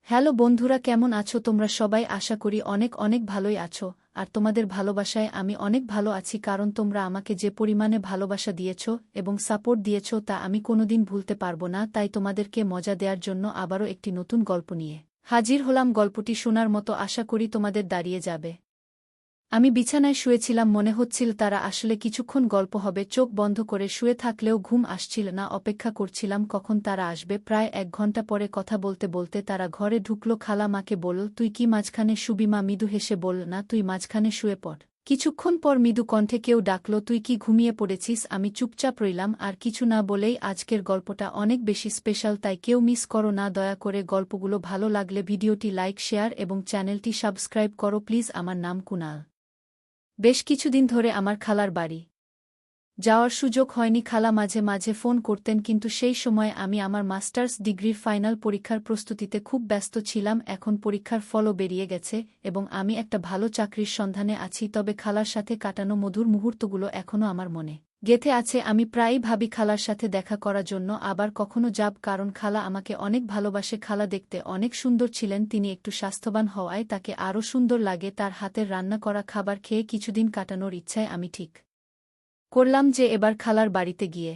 Hello বন্ধুরা, কেমন আছো তোমরা সবাই? আশা করি অনেক অনেক ভালোই আছো। আর তোমাদের ভালোবাসায় আমি অনেক ভালো আছি, কারণ তোমরা আমাকে যে পরিমাণে ভালোবাসা দিয়েছ এবং সাপোর্ট দিয়েছ তা আমি কোনোদিন ভুলতে পারবো না। তাই তোমাদেরকে মজা দেওয়ার জন্য আবারও একটি নতুন গল্প নিয়ে হাজির হলাম। গল্পটি শোনার মতো আশা করি তোমাদের দাঁড়িয়ে যাবে। আমি বিছানায় শুয়েছিলাম, মনে হচ্ছিল তারা আসলে কিছুক্ষণ গল্প হবে। চোখ বন্ধ করে শুয়ে থাকলেও ঘুম আসছিল না। অপেক্ষা করছিলাম কখন তারা আসবে। প্রায় 1 ঘন্টা পরে কথা বলতে বলতে তারা ঘরে ঢুকলো। খালা মাকে বলল, তুই কি মাঝখানে শুবি? মা মৃদু হেসে বলল, না, তুই মাঝখানে শুয়ে পড়। কিছুক্ষণ পর মৃদু কণ্ঠে কেউ ডাকল, তুই কি ঘুমিয়ে পড়েছিস? আমি চুপচাপ রইলাম, আর কিছু না বলেই। আজকের গল্পটা অনেক বেশি স্পেশাল, তাই কেউ মিস করো না দয়া করে। গল্পগুলো ভালো লাগলে ভিডিওটি লাইক, শেয়ার এবং চ্যানেলটি সাবস্ক্রাইব করো প্লিজ। আমার নাম কুনাল। বেশ কিছুদিন ধরে আমার খালার বাড়ি যাওয়ার সুযোগ হয়নি। খালা মাঝে মাঝে ফোন করতেন, কিন্তু সেই সময় আমি আমার মাস্টার্স ডিগ্রির ফাইনাল পরীক্ষার প্রস্তুতিতে খুব ব্যস্ত ছিলাম। এখন পরীক্ষার ফলও বেরিয়ে গেছে এবং আমি একটা ভালো চাকরির সন্ধানে আছি। তবে খালার সাথে কাটানো মধুর মুহূর্তগুলো এখনও আমার মনে গেঁথে আছে। আমি প্রায়ই ভাবি খালার সাথে দেখা করার জন্য, আবার কখনো যাব, কারণ খালা আমাকে অনেক ভালোবাসে। খালা দেখতে অনেক সুন্দর ছিলেন, তিনি একটু স্বাস্থ্যবান হওয়ায় তাকে আরও সুন্দর লাগে। তার হাতের রান্না করা খাবার খেয়ে কিছুদিন কাটানোর ইচ্ছায় আমি ঠিক করলাম যে এবার খালার বাড়িতে গিয়ে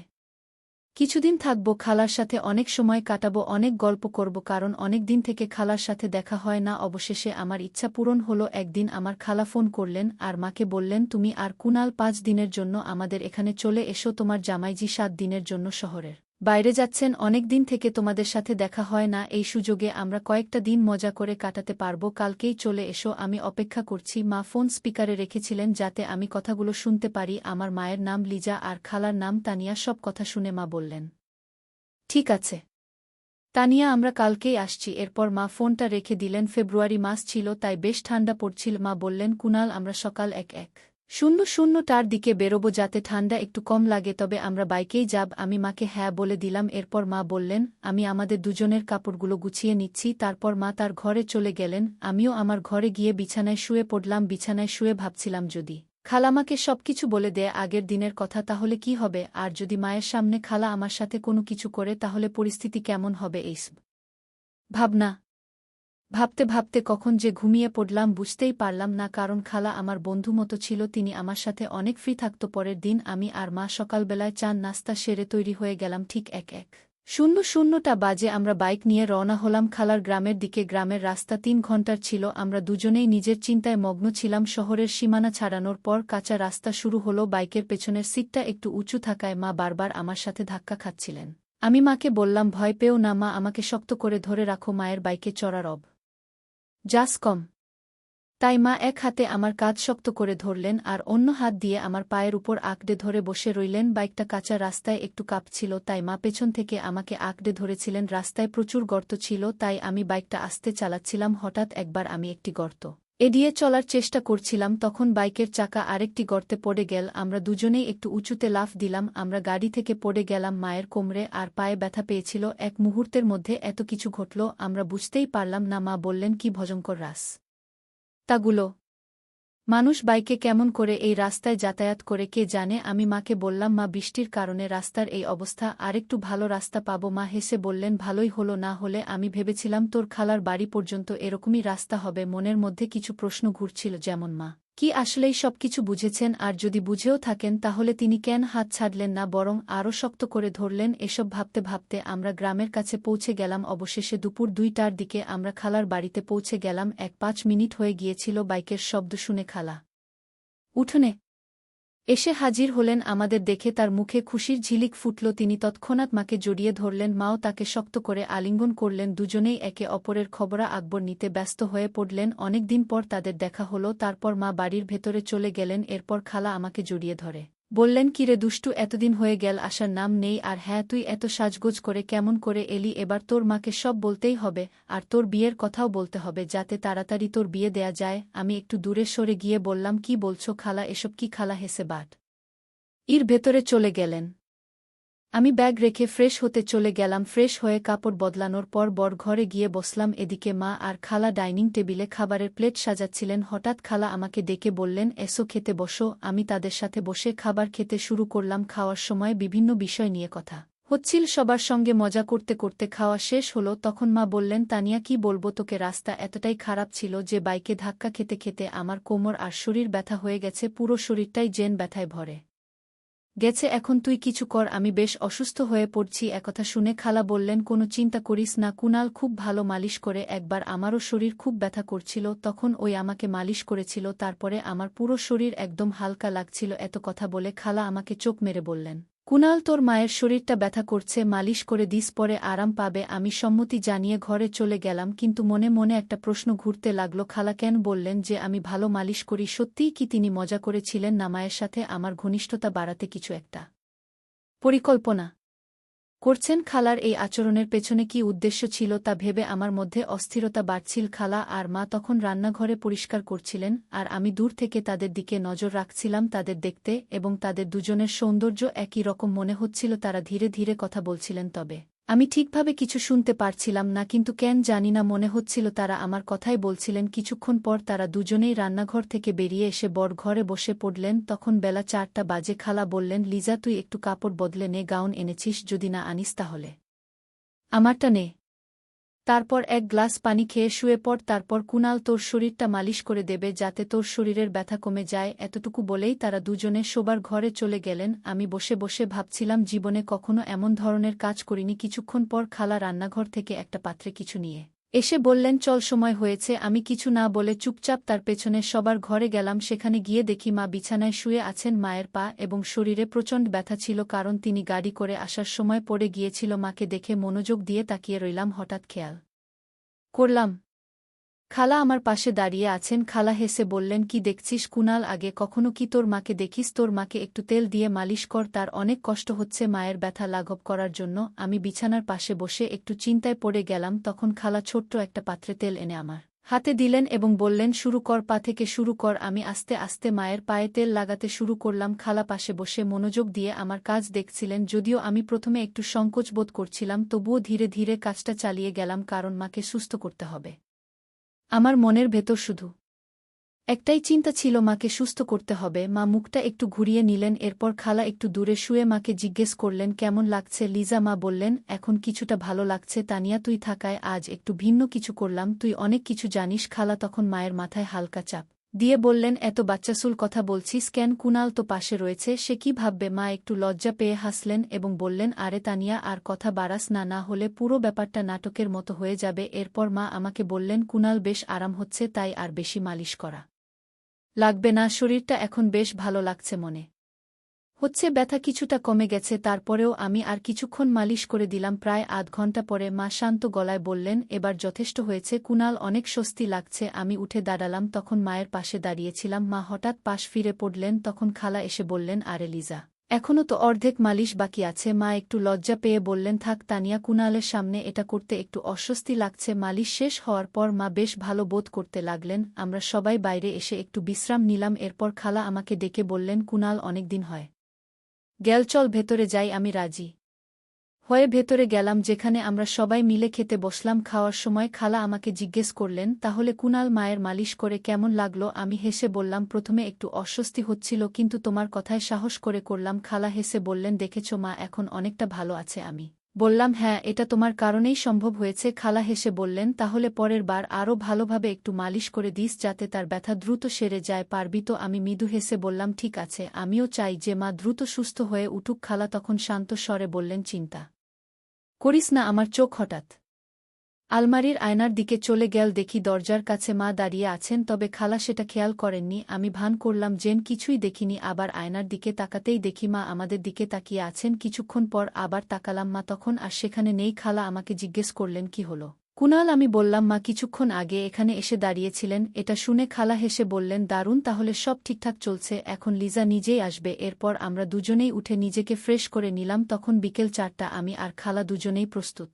কিছুদিন থাকব। খালার সাথে অনেক সময় কাটাবো, অনেক গল্প করব, কারণ অনেক দিন থেকে খালার সাথে দেখা হয় না। অবশেষে আমার ইচ্ছা পূরণ হলো। একদিন আমার খালা ফোন করলেন আর মাকে বললেন, তুমি আর কুনাল 5 দিনের জন্য আমাদের এখানে চলে এসো। তোমার জামাইজি 7 দিনের জন্য শহরের বাইরে যাচ্ছেন। অনেক দিন থেকে তোমাদের সাথে দেখা হয় না, এই সুযোগে আমরা কয়েকটা দিন মজা করে কাটাতে পারব। কালকেই চলে এসো, আমি অপেক্ষা করছি। মা ফোন স্পিকারে রেখেছিলেন যাতে আমি কথাগুলো শুনতে পারি। আমার মায়ের নাম লিজা আর খালার নাম তানিয়া। সব কথা শুনে মা বললেন, ঠিক আছে তানিয়া, আমরা কালকেই আসছি। এরপর মা ফোনটা রেখে দিলেন। ফেব্রুয়ারি মাস ছিল, তাই বেশ ঠান্ডা পড়ছিল। মা বললেন, কুনাল, আমরা সকাল 1:00টার দিকে বেরোবো যাতে ঠান্ডা একটু কম লাগে। তবে আমরা বাইকেই যাব। আমি মাকে হ্যাঁ বলে দিলাম। এরপর মা বললেন, আমি আমাদের দুজনের কাপড়গুলো গুছিয়ে নিচ্ছি। তারপর মা তার ঘরে চলে গেলেন। আমিও আমার ঘরে গিয়ে বিছানায় শুয়ে পড়লাম। বিছানায় শুয়ে ভাবছিলাম, যদি খালামাকে সবকিছু বলে দেয় আগের দিনের কথা, তাহলে কি হবে? আর যদি মায়ের সামনে খালা আমার সাথে কোনো কিছু করে, তাহলে পরিস্থিতি কেমন হবে? এইসব ভাবনা ভাবতে ভাবতে কখন যে ঘুমিয়ে পড়লাম বুঝতেই পারলাম না, কারণ খালা আমার বন্ধু মতো ছিল। তিনি আমার সাথে অনেক ফ্রি থাকত। পরের দিন আমি আর মা সকালবেলায় চান নাস্তা সেরে তৈরি হয়ে গেলাম। ঠিক 1:00টা বাজে আমরা বাইক নিয়ে রওনা হলাম খালার গ্রামের দিকে। গ্রামের রাস্তা 3 ঘন্টার ছিল। আমরা দুজনেই নিজের চিন্তায় মগ্ন ছিলাম। শহরের সীমানা ছাড়ানোর পর কাঁচা রাস্তা শুরু হলো। বাইকের পেছনের সিটটা একটু উঁচু থাকায় মা বারবার আমার সাথে ধাক্কা খাচ্ছিলেন। আমি মাকে বললাম, ভয় পেও না মা, আমাকে শক্ত করে ধরে রাখো। মায়ের বাইকে চড়ার জাস কম, তাই মা এক হাতে আমার কাঁধ শক্ত করে ধরলেন আর অন্য হাত দিয়ে আমার পায়ের উপর আঁকড়ে ধরে বসে রইলেন। বাইকটা কাঁচা রাস্তায় একটু কাঁপছিল, তাই মা পেছন থেকে আমাকে আঁকড়ে ধরেছিলেন। রাস্তায় প্রচুর গর্ত ছিল, তাই আমি বাইকটা আস্তে চালাচ্ছিলাম। হঠাৎ একবার আমি একটি গর্ত এড়িয়ে চলার চেষ্টা করছিলাম, তখন বাইকের চাকা আরেকটি গর্তে পড়ে গেল। আমরা দুজনেই একটু উঁচুতে লাফ দিলাম। আমরা গাড়ি থেকে পড়ে গেলাম। মায়ের কোমরে আর পায়ে ব্যথা পেয়েছিল। এক মুহূর্তের মধ্যে এত কিছু ঘটল, আমরা বুঝতেই পারলাম না। মা বললেন, কি ভয়ঙ্কর রাস্তাগুলো! মানুষ বাইকে কেমন করে এই রাস্তায় যাতায়াত করে কে জানে। আমি মাকে বললাম, মা, বৃষ্টির কারণে রাস্তার এই অবস্থা, আরেকটু ভালো রাস্তা পাবো? মা হেসে বললেন, ভালোই হলো। না হলে আমি ভেবেছিলাম তোর খালার বাড়ি পর্যন্ত এরকমই রাস্তা হবে। মনের মধ্যে কিছু প্রশ্ন ঘুরছিল, যেমন মা কি আসলেই সবকিছু বুঝেছেন? আর যদি বুঝেও থাকেন, তাহলে তিনি কেন হাত ছাড়লেন না, বরং আরও শক্ত করে ধরলেন? এসব ভাবতে ভাবতে আমরা গ্রামের কাছে পৌঁছে গেলাম। অবশেষে দুপুর 2টার দিকে আমরা খালার বাড়িতে পৌঁছে গেলাম। 5 মিনিট হয়ে গিয়েছিল। বাইকের শব্দ শুনে খালা উঠোনে এসে হাজির হলেন। আমাদের দেখে তার মুখে খুশির ঝিলিক ফুটল। তিনি তৎক্ষণাৎ মাকে জড়িয়ে ধরলেন। মাও তাকে শক্ত করে আলিঙ্গন করলেন। দুজনেই একে অপরের খবরা আকবর নিতে ব্যস্ত হয়ে পড়লেন। অনেক দিন পর তাদের দেখা হলো। তারপর মা বাড়ির ভেতরে চলে গেলেন। এরপর খালা আমাকে জড়িয়ে ধরে বললেন, কিরে দুষ্টু, এতদিন হয়ে গেল, আসার নাম নেই। আর হ্যাঁ, তুই এত সাজগোজ করে কেমন করে এলি? এবার তোর মাকে সব বলতেই হবে, আর তোর বিয়ের কথাও বলতে হবে, যাতে তাড়াতাড়ি তোর বিয়ে দেয়া যায়। আমি একটু দূরে সরে গিয়ে বললাম, কি বলছো খালা, এসব কি? খালা হেসে এর ভেতরে চলে গেলেন। আমি ব্যাগ রেখে ফ্রেশ হতে চলে গেলাম। ফ্রেশ হয়ে কাপড় বদলানোর পর বর ঘরে গিয়ে বসলাম। এদিকে মা আর খালা ডাইনিং টেবিলে খাবারের প্লেট সাজাচ্ছিলেন। হঠাৎ খালা আমাকে ডেকে বললেন, এসো খেতে বসো। আমি তাদের সাথে বসে খাবার খেতে শুরু করলাম। খাওয়ার সময় বিভিন্ন বিষয় নিয়ে কথা হচ্ছিল সবার সঙ্গে মজা করতে করতে খাওয়া শেষ হলো তখন মা বললেন, তানিয়া কি বলবো তোকে, রাস্তা এতটাই খারাপ ছিল যে বাইকে ধাক্কা খেতে খেতে আমার কোমর আর শরীর ব্যথা হয়ে গেছে, পুরো শরীরটাই জেন ব্যথায় ভরে গেছে, এখন তুই কিছু কর, আমি বেশ অসুস্থ হয়ে পড়ছি। একথা শুনে খালা বললেন, কোনো চিন্তা করিস না, কুনাল খুব ভালো মালিশ করে, একবার আমারও শরীর খুব ব্যথা করছিল তখন ওই আমাকে মালিশ করেছিল, তারপরে আমার পুরো শরীর একদম হালকা লাগছিল। এত কথা বলে খালা আমাকে চোখ মেরে বললেন, কুনাল তোর মায়ের শরীরটা ব্যথা করছে, মালিশ করে দিস, পরে আরাম পাবে। আমি সম্মতি জানিয়ে ঘরে চলে গেলাম, কিন্তু মনে মনে একটা প্রশ্ন ঘুরতে লাগল, খালা কেন বললেন যে আমি ভালো মালিশ করি? সত্যিই কি তিনি মজা করেছিলেন না মায়ের সাথে আমার ঘনিষ্ঠতা বাড়াতে কিছু একটা পরিকল্পনা করছেন? খালার এই আচরণের পেছনে কি উদ্দেশ্য ছিল তা ভেবে আমার মধ্যে অস্থিরতা বাড়ছিল। খালা আর মা তখন রান্নাঘরে পরিষ্কার করছিলেন, আর আমি দূর থেকে তাদের দিকে নজর রাখছিলাম। তাদের দেখতে এবং তাদের দুজনের সৌন্দর্য একই রকম মনে হচ্ছিল। তারা ধীরে ধীরে কথা বলছিলেন, তবে আমি ঠিকভাবে কিছু শুনতে পারছিলাম না, কিন্তু কেন জানি না মনে হচ্ছিল তারা আমার কথাই বলছিলেন। কিছুক্ষণ পর তারা দুজনেই রান্নাঘর থেকে বেরিয়ে এসে বড় ঘরে বসে পড়লেন। তখন বেলা 4টা বাজে। খালা বললেন, লিজা তুই একটু কাপড় বদলে নে, গাউন এনেছিস, যদি না আনিস তাহলে আমারটা নে, তারপর এক গ্লাস পানি খেয়ে শুয়ে পড়, তারপর কুনাল তোর শরীরটা মালিশ করে দেবে যাতে তোর শরীরের ব্যথা কমে যায়। এতটুকু বলেই তারা দুজনে শোবার ঘরে চলে গেলেন। আমি বসে বসে ভাবছিলাম, জীবনে কখনো এমন ধরনের কাজ করিনি। কিছুক্ষণ পর খালা রান্নাঘর থেকে একটা পাত্রে কিছু নিয়ে এসে বললেন, চল সময় হয়েছে। আমি কিছু না বলে চুপচাপ তার পেছনে সবার ঘরে গেলাম। সেখানে গিয়ে দেখি মা বিছানায় শুয়ে আছেন। মায়ের পা এবং শরীরে প্রচণ্ড ব্যথা ছিল, কারণ তিনি গাড়ি করে আসার সময় পড়ে গিয়েছিল। মাকে দেখে মনোযোগ দিয়ে তাকিয়ে রইলাম, হঠাৎ খেয়াল করলাম খালা আমার পাশে দাঁড়িয়ে আছেন। খালা হেসে বললেন, কি দেখছিস কুনাল, আগে কখনো কি তোর মাকে দেখিস? তোর মাকে একটু তেল দিয়ে মালিশ কর, তার অনেক কষ্ট হচ্ছে মায়ের ব্যথা লাঘব করার জন্য। আমি বিছানার পাশে বসে একটু চিন্তায় পড়ে গেলাম। তখন খালা ছোট্ট একটা পাত্রে তেল এনে আমার হাতে দিলেন এবং বললেন, শুরু কর, পা থেকে শুরু কর। আমি আস্তে আস্তে মায়ের পায়ে তেল লাগাতে শুরু করলাম। খালা পাশে বসে মনোযোগ দিয়ে আমার কাজ দেখছিলেন। যদিও আমি প্রথমে একটু সংকোচ বোধ করছিলাম, তবুও ধীরে ধীরে কাজটা চালিয়ে গেলাম, কারণ মাকে সুস্থ করতে হবে। আমার মনের ভেতর শুধু একটাই চিন্তা ছিল, মাকে সুস্থ করতে হবে। মা মুখটা একটু ঘুরিয়ে নিলেন। এরপর খালা একটু দূরে শুয়ে মাকে জিজ্ঞেস করলেন, কেমন লাগছে লিজা? মা বললেন, এখন কিছুটা ভালো লাগছে। তানিয়া তুই থাকায় আজ একটু ভিন্ন কিছু করলাম, তুই অনেক কিছু জানিস। খালা তখন মায়ের মাথায় হালকা চাপ দিয়ে বললেন, এত বাচ্চাসুল কথা বলছিস কেন? কুনাল তো পাশে রয়েছে, সে কি ভাববে? মা একটু লজ্জা পেয়ে হাসলেন এবং বললেন, আরে তানিয়া আর কথা বাড়াস না, না হলে পুরো ব্যাপারটা নাটকের মতো হয়ে যাবে। এরপর মা আমাকে বললেন, কুনাল বেশ আরাম হচ্ছে, তাই আর বেশি মালিশ করা লাগবে না, শরীরটা এখন বেশ ভালো লাগছে, মনে হচ্ছে ব্যথা কিছুটা কমে গেছে। তারপরেও আমি আর কিছুক্ষণ মালিশ করে দিলাম। প্রায় আধ ঘন্টা পরে মা শান্ত গলায় বললেন, এবার যথেষ্ট হয়েছে কুনাল, অনেক স্বস্তি লাগছে। আমি উঠে দাঁড়ালাম, তখন মায়ের পাশে দাঁড়িয়েছিলাম। মা হঠাৎ পাশ ফিরে পড়লেন। তখন খালা এসে বললেন, আরে লিজা, এখনও তো অর্ধেক মালিশ বাকি আছে। মা একটু লজ্জা পেয়ে বললেন, থাক তানিয়া, কুনালের সামনে এটা করতে একটু অস্বস্তি লাগছে। মালিশ শেষ হওয়ার পর মা বেশ ভালো বোধ করতে লাগলেন। আমরা সবাই বাইরে এসে একটু বিশ্রাম নিলাম। এরপর খালা আমাকে ডেকে বললেন, কুনাল অনেকদিন হয় গেল, চল ভেতরে যাই। আমি রাজি হয়ে ভেতরে গেলাম, যেখানে আমরা সবাই মিলে খেতে বসলাম। খাওয়ার সময় খালা আমাকে জিজ্ঞেস করলেন, তাহলে কুনাল মায়ের মালিশ করে কেমন লাগলো? আমি হেসে বললাম, প্রথমে একটু অস্বস্তি হচ্ছিল, কিন্তু তোমার কথায় সাহস করে করলাম। খালা হেসে বললেন, দেখেছ মা এখন অনেকটা ভালো আছে? আমি বললাম, হ্যাঁ, এটা তোমার কারণেই সম্ভব হয়েছে। খালা হেসে বললেন, তাহলে পরের বার আরও ভালোভাবে একটু মালিশ করে দিস, যাতে তার ব্যথা দ্রুত সেরে যায়, পারবি তো? আমি মৃদু হেসে বললাম, ঠিক আছে, আমিও চাই যে মা দ্রুত সুস্থ হয়ে উঠুক। খালা তখন শান্ত স্বরে বললেন, চিন্তা করিস না। আমার চোখ হঠাৎ আলমারির আয়নার দিকে চলে গেল, দেখি দরজার কাছে মা দাঁড়িয়ে আছেন, তবে খালা সেটা খেয়াল করেননি। আমি ভান করলাম যেন কিছুই দেখিনি। আবার আয়নার দিকে তাকাতেই দেখি মা আমাদের দিকে তাকিয়ে আছেন। কিছুক্ষণ পর আবার তাকালাম, মা তখন আর সেখানে নেই। খালা আমাকে জিজ্ঞেস করলেন, কি হলো কুনাল? আমি বললাম, মা কিছুক্ষণ আগে এখানে এসে দাঁড়িয়েছিলেন। এটা শুনে খালা হেসে বললেন, দারুণ, তাহলে সব ঠিকঠাক চলছে, এখন লিজা নিজেই আসবে। এরপর আমরা দুজনেই উঠে নিজেকে ফ্রেশ করে নিলাম। তখন বিকেল 4টা, আমি আর খালা দুজনেই প্রস্তুত